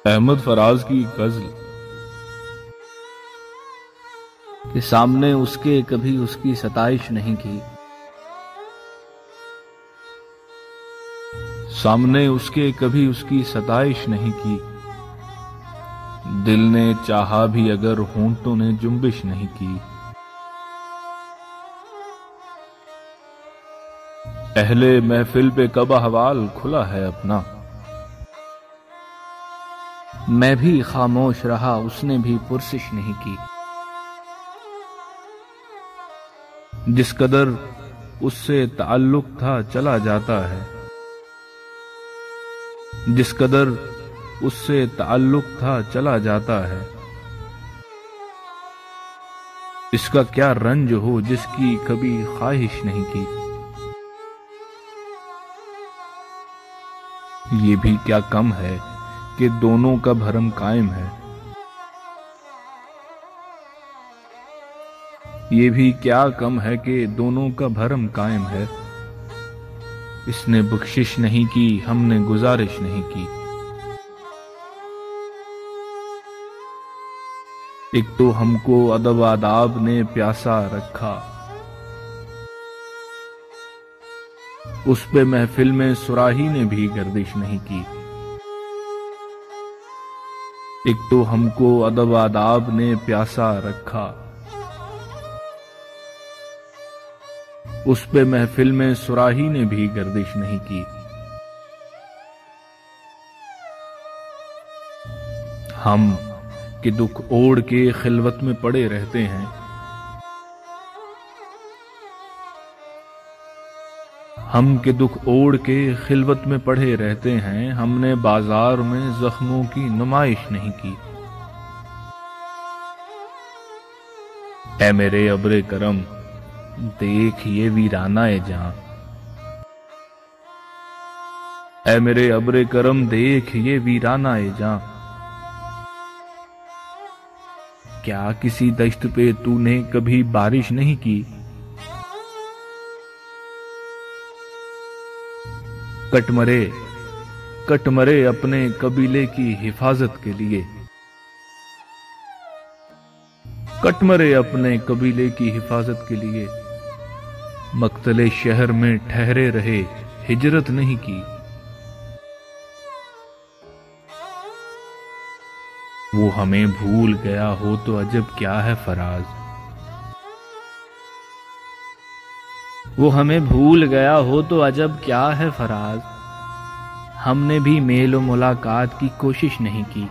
अहमद फराज की गजल कि सामने उसके कभी उसकी सताइश नहीं की, सामने उसके कभी उसकी सताइश नहीं की। दिल ने चाहा भी अगर होंठों ने जुम्बिश नहीं की। अहले महफिल पे कब अहवाल खुला है अपना, मैं भी खामोश रहा उसने भी पुरसिश नहीं की। जिस कदर उससे ताल्लुक था चला जाता है, जिस कदर उससे ताल्लुक था चला जाता है। इसका क्या रंज हो जिसकी कभी ख्वाहिश नहीं की। ये भी क्या कम है कि दोनों का भरम कायम है। ये भी क्या कम है कि दोनों का भरम कायम है। इसने बख्शिश नहीं की, हमने गुजारिश नहीं की। एक तो हमको अदब आदाब ने प्यासा रखा, उस पे महफिल में सुराही ने भी गर्दिश नहीं की। एक तो हमको अदब आदाब ने प्यासा रखा, उस पे महफिल में सुराही ने भी गर्दिश नहीं की। हम कि दुख ओढ़ के खिलवत में पड़े रहते हैं, हम के दुख ओढ़ के खिलवत में पड़े रहते हैं। हमने बाजार में जख्मों की नुमाइश नहीं की। ऐ मेरे अब्रे करम देख ये वीराना ए जां, ऐ मेरे अब्रे करम देख ये वीराना ए जां। क्या किसी दश्त पे तूने कभी बारिश नहीं की। कट मरे अपने कबीले की हिफाजत के लिए, कट मरे अपने कबीले की हिफाजत के लिए। मक्तले शहर में ठहरे रहे, हिजरत नहीं की। वो हमें भूल गया हो तो अजब क्या है फराज, वो हमें भूल गया हो तो अजब क्या है फराज। हमने भी मेल और मुलाकात की कोशिश नहीं की।